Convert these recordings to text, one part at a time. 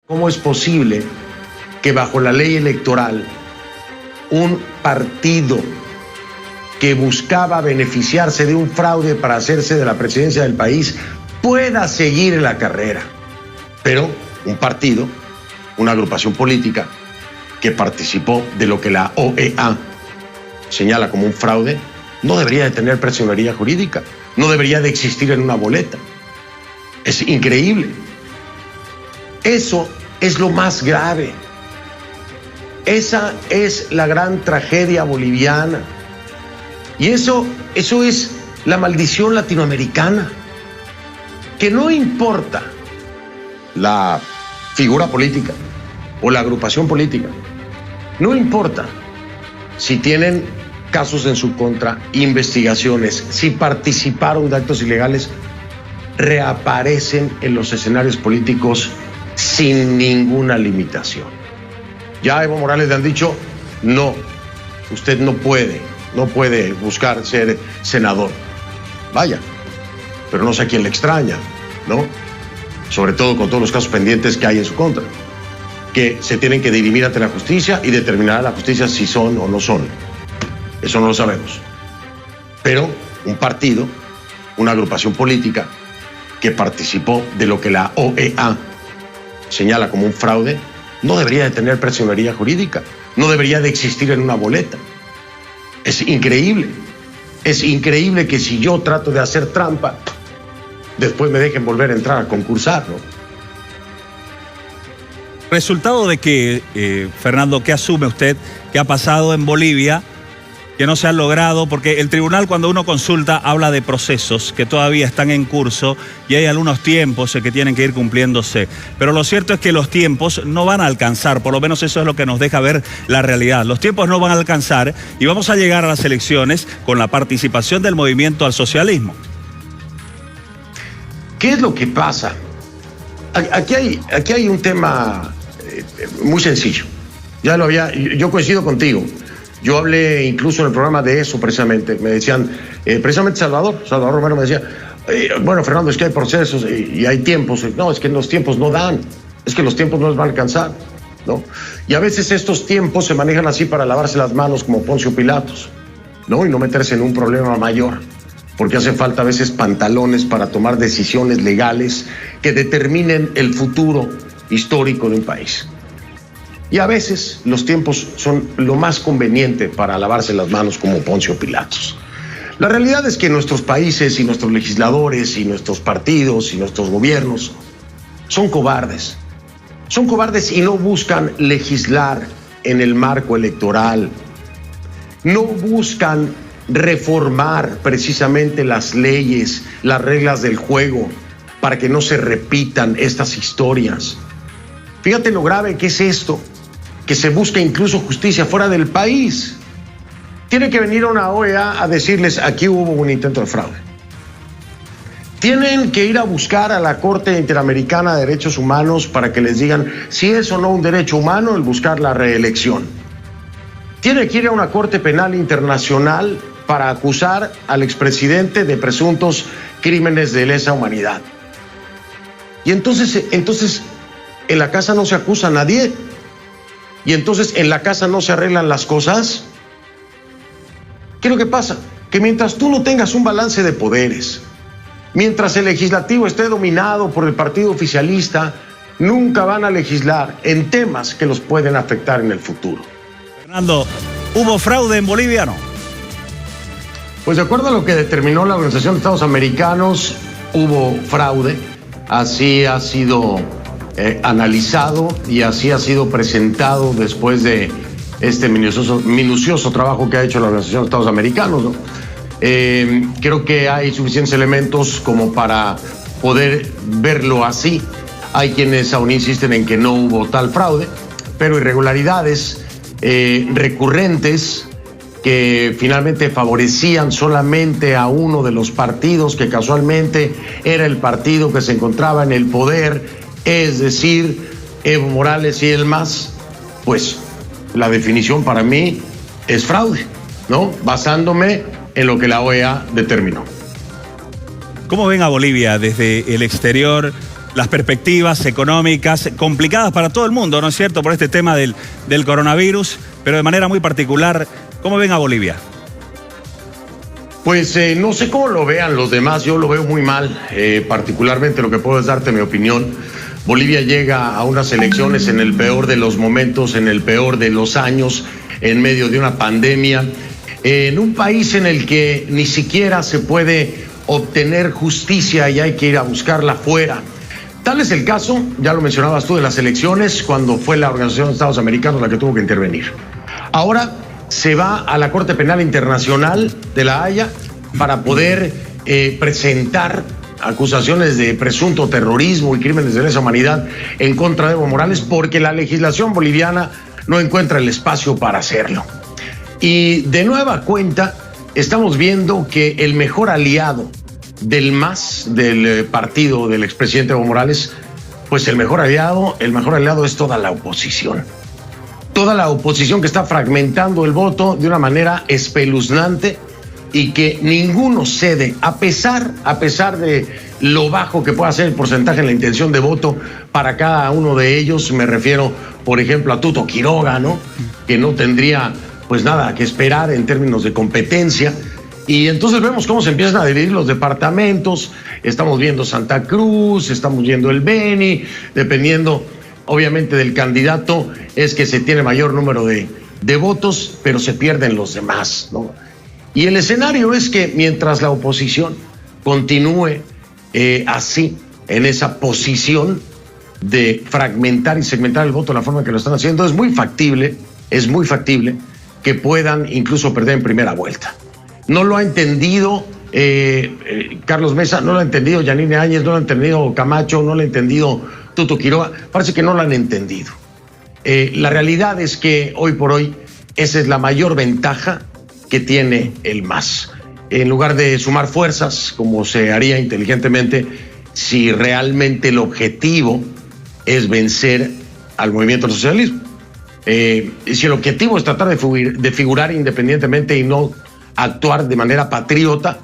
¿Cómo es posible que bajo la ley electoral un partido que buscaba beneficiarse de un fraude para hacerse de la presidencia del país pueda seguir en la carrera? Pero un partido, una agrupación política que participó de lo que la OEA señala como un fraude, no debería de tener personería jurídica, no debería de existir en una boleta. Es increíble. Eso es lo más grave. Esa es la gran tragedia boliviana. Y eso es la maldición latinoamericana. Que no importa la figura política o la agrupación política, no importa si tienen casos en su contra, investigaciones, si participaron de actos ilegales, reaparecen en los escenarios políticos sin ninguna limitación. Ya a Evo Morales le han dicho, no, usted no puede buscar ser senador. Vaya, pero no sé a quién le extraña, ¿no? Sobre todo con todos los casos pendientes que hay en su contra, que se tienen que dirimir ante la justicia y determinar a la justicia si son o no son. Eso no lo sabemos. Pero un partido, una agrupación política que participó de lo que la OEA señala como un fraude, no debería de tener personería jurídica, no debería de existir en una boleta. Es increíble que si yo trato de hacer trampa, después me dejen volver a entrar a concursar, ¿no? Resultado de que, Fernando, ¿qué asume usted que ha pasado en Bolivia, que no se ha logrado? Porque el tribunal, cuando uno consulta, habla de procesos que todavía están en curso y hay algunos tiempos que tienen que ir cumpliéndose. Pero lo cierto es que los tiempos no van a alcanzar, por lo menos eso es lo que nos deja ver la realidad. Los tiempos no van a alcanzar y vamos a llegar a las elecciones con la participación del movimiento al socialismo. ¿Qué es lo que pasa? Aquí hay un tema muy sencillo. Yo coincido contigo. Yo hablé incluso en el programa de eso precisamente. Me decían, precisamente Salvador Romero me decía, bueno, Fernando, es que hay procesos y hay tiempos. No, es que los tiempos no dan. Es que los tiempos no les van a alcanzar, ¿no? Y a veces estos tiempos se manejan así para lavarse las manos como Poncio Pilatos, ¿no? Y no meterse en un problema mayor. Porque hace falta a veces pantalones para tomar decisiones legales que determinen el futuro histórico de un país. Y a veces los tiempos son lo más conveniente para lavarse las manos como Poncio Pilatos. La realidad es que nuestros países y nuestros legisladores y nuestros partidos y nuestros gobiernos son cobardes. Son cobardes y no buscan legislar en el marco electoral. No buscan reformar precisamente las leyes, las reglas del juego, para que no se repitan estas historias. Fíjate lo grave que es esto, que se busca incluso justicia fuera del país. Tiene que venir una OEA a decirles, aquí hubo un intento de fraude. Tienen que ir a buscar a la Corte Interamericana de Derechos Humanos para que les digan si es o no un derecho humano el buscar la reelección. Tiene que ir a una Corte Penal Internacional para acusar al expresidente de presuntos crímenes de lesa humanidad. Y entonces en la casa no se acusa a nadie. Y entonces en la casa no se arreglan las cosas. ¿Qué es lo que pasa? Que mientras tú no tengas un balance de poderes, mientras el legislativo esté dominado por el partido oficialista, nunca van a legislar en temas que los pueden afectar en el futuro. Fernando, ¿hubo fraude en Bolivia o no? Pues de acuerdo a lo que determinó la Organización de Estados Americanos, hubo fraude. Así ha sido analizado y así ha sido presentado después de este minucioso trabajo que ha hecho la Organización de Estados Americanos, ¿no? Creo que hay suficientes elementos como para poder verlo así. Hay quienes aún insisten en que no hubo tal fraude, pero irregularidades recurrentes que finalmente favorecían solamente a uno de los partidos que casualmente era el partido que se encontraba en el poder, es decir, Evo Morales y el MAS, pues la definición para mí es fraude, ¿no? Basándome en lo que la OEA determinó. ¿Cómo ven a Bolivia desde el exterior las perspectivas económicas complicadas para todo el mundo, ¿no es cierto?, por este tema del coronavirus, pero de manera muy particular, ¿cómo ven a Bolivia? Pues no sé cómo lo vean los demás, yo lo veo muy mal, particularmente lo que puedo es darte mi opinión. Bolivia llega a unas elecciones en el peor de los momentos, en el peor de los años, en medio de una pandemia, en un país en el que ni siquiera se puede obtener justicia y hay que ir a buscarla fuera. Tal es el caso, ya lo mencionabas tú, de las elecciones, cuando fue la Organización de Estados Americanos la que tuvo que intervenir. Ahora se va a la Corte Penal Internacional de La Haya para poder presentar acusaciones de presunto terrorismo y crímenes de lesa humanidad en contra de Evo Morales, porque la legislación boliviana no encuentra el espacio para hacerlo. Y de nueva cuenta estamos viendo que el mejor aliado del MAS, del partido del expresidente Evo Morales, pues el mejor aliado es toda la oposición. Toda la oposición que está fragmentando el voto de una manera espeluznante y que ninguno cede, a pesar de lo bajo que pueda ser el porcentaje en la intención de voto para cada uno de ellos. Me refiero, por ejemplo, a Tuto Quiroga, ¿no?, que no tendría pues nada que esperar en términos de competencia. Y entonces vemos cómo se empiezan a dividir los departamentos. Estamos viendo Santa Cruz, estamos viendo el Beni, dependiendo obviamente del candidato, es que se tiene mayor número de votos, pero se pierden los demás, ¿no? Y el escenario es que mientras la oposición continúe así, en esa posición de fragmentar y segmentar el voto de la forma que lo están haciendo, es muy factible que puedan incluso perder en primera vuelta. No lo ha entendido Carlos Mesa, no lo ha entendido Yanine Áñez, no lo ha entendido Camacho, no lo ha entendido Tuto Quiroga, parece que no lo han entendido. La realidad es que hoy por hoy esa es la mayor ventaja que tiene el MAS. En lugar de sumar fuerzas, como se haría inteligentemente, si realmente el objetivo es vencer al movimiento del socialismo. Si el objetivo es tratar de figurar independientemente y no actuar de manera patriota,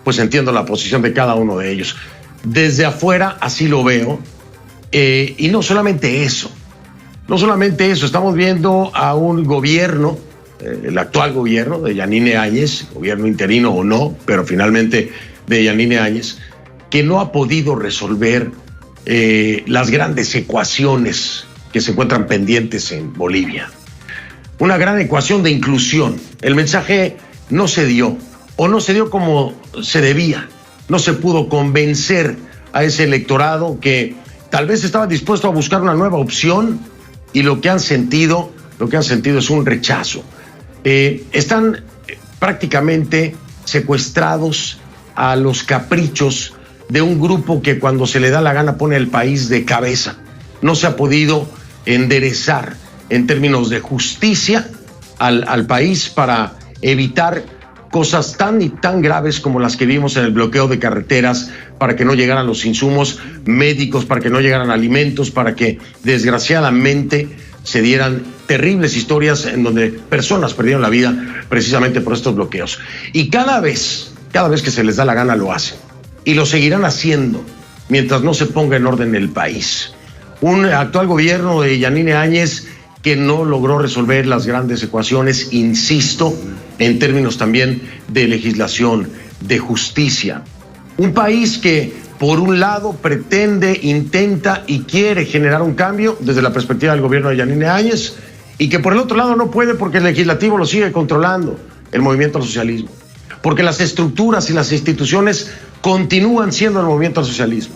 pues entiendo la posición de cada uno de ellos. Desde afuera así lo veo, y no solamente eso, estamos viendo a un gobierno, el actual gobierno de Yanine Áñez, gobierno interino o no, pero finalmente de Yanine Áñez, que no ha podido resolver las grandes ecuaciones que se encuentran pendientes en Bolivia. Una gran ecuación de inclusión. El mensaje no se dio, o no se dio como se debía. No se pudo convencer a ese electorado que tal vez estaba dispuesto a buscar una nueva opción, y lo que han sentido es un rechazo. Están prácticamente secuestrados a los caprichos de un grupo que cuando se le da la gana pone el país de cabeza. No se ha podido enderezar en términos de justicia al país para evitar cosas tan graves como las que vimos en el bloqueo de carreteras, para que no llegaran los insumos médicos, para que no llegaran alimentos, para que desgraciadamente se dieran terribles historias en donde personas perdieron la vida precisamente por estos bloqueos. Y cada vez que se les da la gana lo hacen, y lo seguirán haciendo mientras no se ponga en orden el país. Un actual gobierno de Yanine Áñez que no logró resolver las grandes ecuaciones, insisto, en términos también de legislación, de justicia. Un país que, por un lado, pretende, intenta y quiere generar un cambio desde la perspectiva del gobierno de Yanine Áñez, y que por el otro lado no puede porque el legislativo lo sigue controlando, el movimiento al socialismo, porque las estructuras y las instituciones continúan siendo el movimiento al socialismo.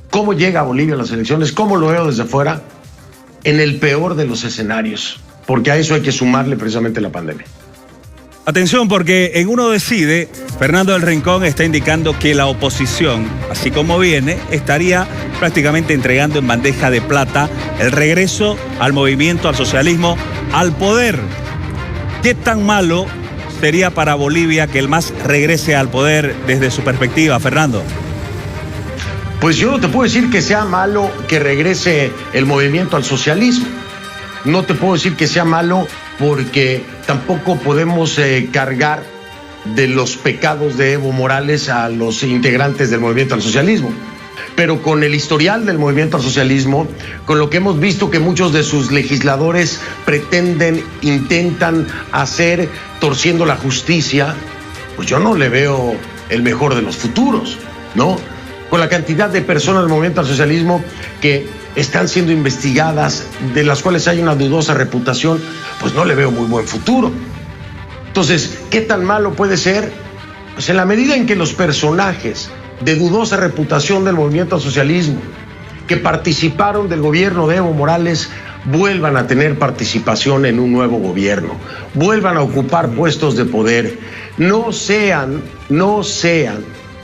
¿Cómo llega a Bolivia a las elecciones? ¿Cómo lo veo desde fuera? En el peor de los escenarios, porque a eso hay que sumarle precisamente la pandemia. Atención, porque en Uno Decide, Fernando del Rincón está indicando que la oposición, así como viene, estaría prácticamente entregando en bandeja de plata el regreso al movimiento, al socialismo, al poder. ¿Qué tan malo sería para Bolivia que el MAS regrese al poder desde su perspectiva, Fernando? Pues yo no te puedo decir que sea malo que regrese el movimiento al socialismo. No te puedo decir que sea malo porque tampoco podemos cargar de los pecados de Evo Morales a los integrantes del movimiento al socialismo. Pero con el historial del movimiento al socialismo, con lo que hemos visto que muchos de sus legisladores pretenden, intentan hacer, torciendo la justicia, pues yo no le veo el mejor de los futuros, ¿no? Con la cantidad de personas del movimiento al socialismo que están siendo investigadas, de las cuales hay una dudosa reputación, pues no le veo muy buen futuro. Entonces, ¿qué tan malo puede ser? Pues en la medida en que los personajes de dudosa reputación del movimiento al socialismo que participaron del gobierno de Evo Morales vuelvan a tener participación en un nuevo gobierno, vuelvan a ocupar puestos de poder, no sean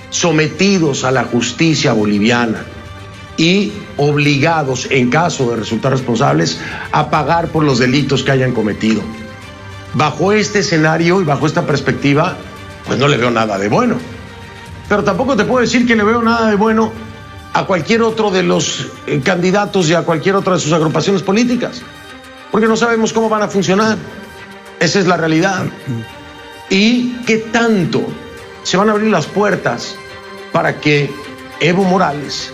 sometidos a la justicia boliviana y obligados, en caso de resultar responsables, a pagar por los delitos que hayan cometido. Bajo este escenario y bajo esta perspectiva, pues no le veo nada de bueno. Pero tampoco te puedo decir que le veo nada de bueno a cualquier otro de los candidatos y a cualquier otra de sus agrupaciones políticas, porque no sabemos cómo van a funcionar. Esa es la realidad. Y qué tanto se van a abrir las puertas para que Evo Morales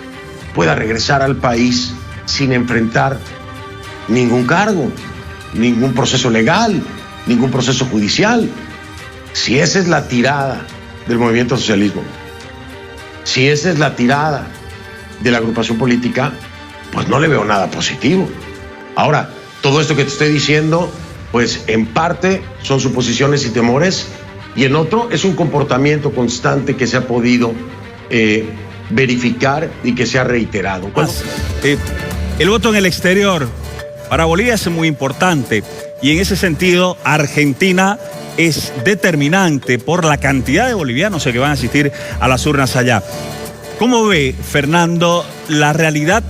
pueda regresar al país sin enfrentar ningún cargo, ningún proceso legal, ningún proceso judicial. Si esa es la tirada del movimiento al socialismo, si esa es la tirada de la agrupación política, pues no le veo nada positivo. Ahora, todo esto que te estoy diciendo, pues en parte son suposiciones y temores, y en otro es un comportamiento constante que se ha podido verificar y que se ha reiterado. El voto en el exterior para Bolivia es muy importante, y en ese sentido Argentina es determinante por la cantidad de bolivianos que van a asistir a las urnas allá. ¿Cómo ve, Fernando, la realidad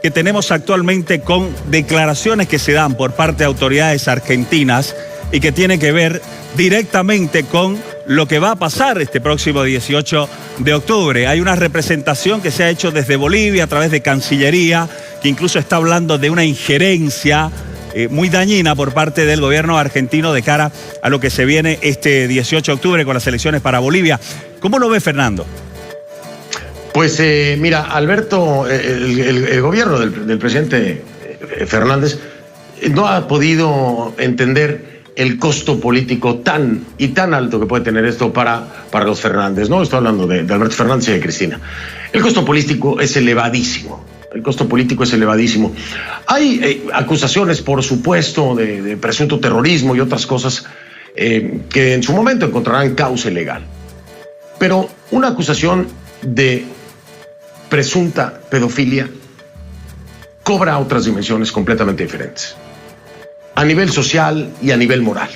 que tenemos actualmente con declaraciones que se dan por parte de autoridades argentinas y que tienen que ver directamente con lo que va a pasar este próximo 18 de octubre? Hay una representación que se ha hecho desde Bolivia a través de Cancillería, que incluso está hablando de una injerencia muy dañina por parte del gobierno argentino de cara a lo que se viene este 18 de octubre con las elecciones para Bolivia. ¿Cómo lo ve, Fernando? Pues mira, Alberto, el gobierno del presidente Fernández no ha podido entender el costo político tan alto que puede tener esto para los Fernández, ¿no? Estoy hablando de Alberto Fernández y de Cristina. El costo político es elevadísimo. El costo político es elevadísimo. Hay acusaciones, por supuesto, de presunto terrorismo y otras cosas que en su momento encontrarán cauce legal. Pero una acusación de presunta pedofilia cobra otras dimensiones completamente diferentes, a nivel social y a nivel moral.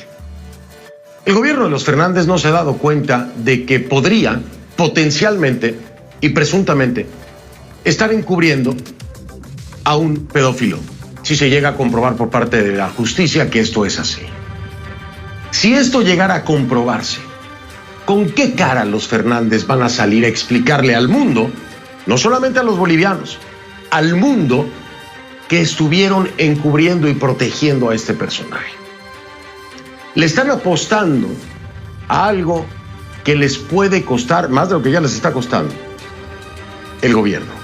El gobierno de los Fernández no se ha dado cuenta de que podría potencialmente y presuntamente estar encubriendo a un pedófilo si se llega a comprobar por parte de la justicia que esto es así. Si esto llegara a comprobarse, ¿con qué cara los Fernández van a salir a explicarle al mundo, no solamente a los bolivianos, al mundo, que estuvieron encubriendo y protegiendo a este personaje? Le están apostando a algo que les puede costar más de lo que ya les está costando el gobierno.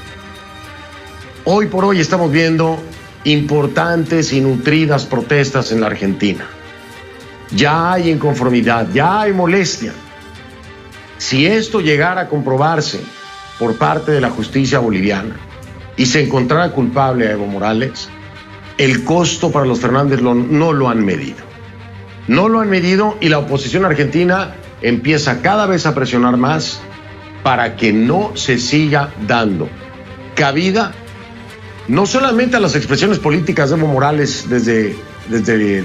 Hoy por hoy estamos viendo importantes y nutridas protestas en la Argentina. Ya hay inconformidad, ya hay molestia. Si esto llegara a comprobarse por parte de la justicia boliviana y se encontrara culpable a Evo Morales, el costo para los Fernández no lo han medido. No lo han medido, y la oposición argentina empieza cada vez a presionar más para que no se siga dando cabida no solamente a las expresiones políticas de Evo Morales desde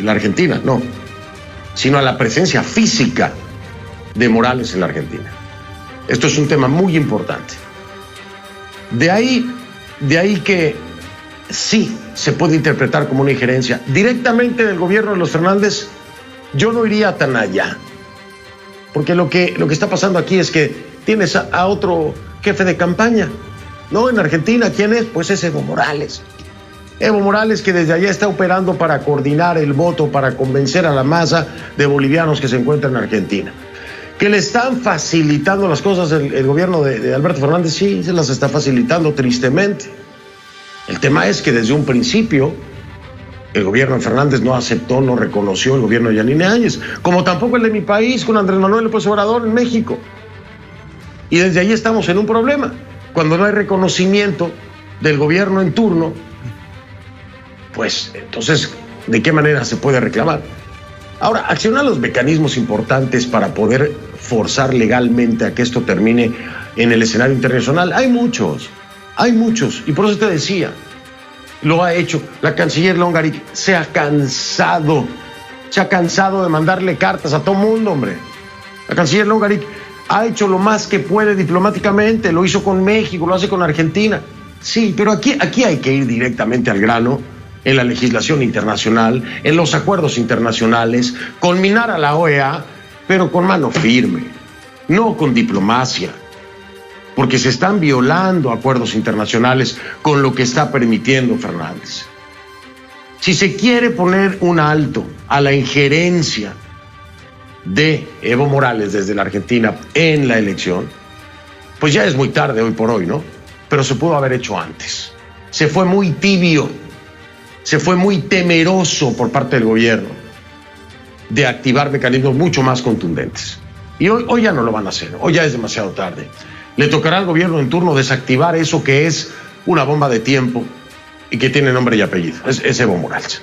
la Argentina, no, sino a la presencia física de Morales en la Argentina. Esto es un tema muy importante. De ahí que sí se puede interpretar como una injerencia directamente del gobierno de los Fernández. Yo no iría tan allá, porque lo que está pasando aquí es que tienes a otro jefe de campaña, ¿no? En Argentina, ¿quién es? Pues es Evo Morales. Evo Morales, que desde allá está operando para coordinar el voto, para convencer a la masa de bolivianos que se encuentran en Argentina. Que le están facilitando las cosas el gobierno de Alberto Fernández, sí, se las está facilitando tristemente. El tema es que desde un principio el gobierno de Fernández no aceptó, no reconoció el gobierno de Yanine Áñez, como tampoco el de mi país con Andrés Manuel López Obrador en México. Y desde ahí estamos en un problema. Cuando no hay reconocimiento del gobierno en turno, pues entonces, ¿de qué manera se puede reclamar? Ahora, accionar los mecanismos importantes para poder forzar legalmente a que esto termine en el escenario internacional. Hay muchos, y por eso te decía, lo ha hecho. La canciller Longarik se ha cansado de mandarle cartas a todo mundo, hombre. La canciller Longarik ha hecho lo más que puede diplomáticamente, lo hizo con México, lo hace con Argentina. Sí, pero aquí hay que ir directamente al grano, en la legislación internacional, en los acuerdos internacionales, conminar a la OEA, pero con mano firme, no con diplomacia, porque se están violando acuerdos internacionales con lo que está permitiendo Fernández. Si se quiere poner un alto a la injerencia de Evo Morales desde la Argentina en la elección, pues ya es muy tarde hoy por hoy, ¿no? Pero se pudo haber hecho antes. Se fue muy tibio, se fue muy temeroso por parte del gobierno de activar mecanismos mucho más contundentes. Y hoy ya no lo van a hacer, hoy ya es demasiado tarde. Le tocará al gobierno en turno desactivar eso que es una bomba de tiempo y que tiene nombre y apellido, es Evo Morales.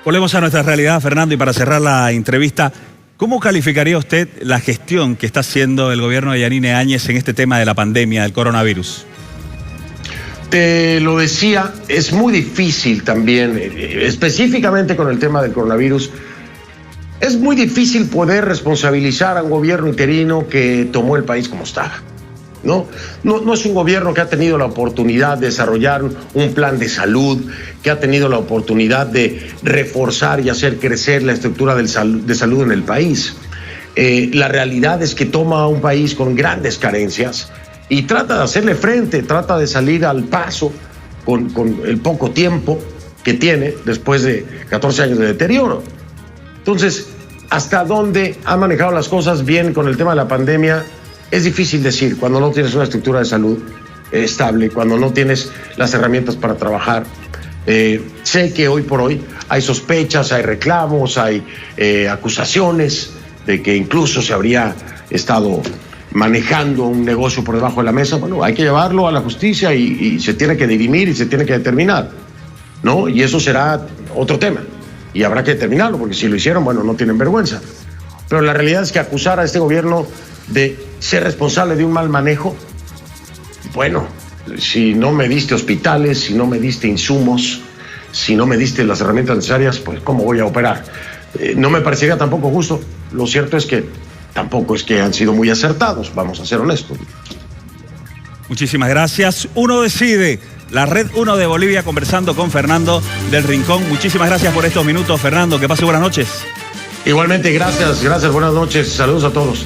Volvemos a nuestra realidad, Fernando, y para cerrar la entrevista, ¿cómo calificaría usted la gestión que está haciendo el gobierno de Yanine Áñez en este tema de la pandemia del coronavirus? Te lo decía, es muy difícil también, específicamente con el tema del coronavirus, es muy difícil poder responsabilizar a un gobierno interino que tomó el país como estaba. No es un gobierno que ha tenido la oportunidad de desarrollar un plan de salud, que ha tenido la oportunidad de reforzar y hacer crecer la estructura de salud en el país. La realidad es que toma a un país con grandes carencias y trata de hacerle frente, trata de salir al paso con el poco tiempo que tiene después de 14 años de deterioro. Entonces, ¿hasta dónde ha manejado las cosas bien con el tema de la pandemia? Es difícil decir cuando no tienes una estructura de salud estable, cuando no tienes las herramientas para trabajar. Sé que hoy por hoy hay sospechas, hay reclamos, hay acusaciones de que incluso se habría estado manejando un negocio por debajo de la mesa. Bueno, hay que llevarlo a la justicia y se tiene que dirimir y se tiene que determinar, ¿no? Y eso será otro tema. Y habrá que determinarlo, porque si lo hicieron, bueno, no tienen vergüenza. Pero la realidad es que acusar a este gobierno de ser responsable de un mal manejo, bueno, si no me diste hospitales, si no me diste insumos, si no me diste las herramientas necesarias, pues ¿cómo voy a operar? No me parecería tampoco justo. Lo cierto es que tampoco es que han sido muy acertados, vamos a ser honestos. Muchísimas gracias. Uno decide. La Red 1 de Bolivia conversando con Fernando del Rincón. Muchísimas gracias por estos minutos, Fernando. Que pase buenas noches. Igualmente, gracias, buenas noches. Saludos a todos.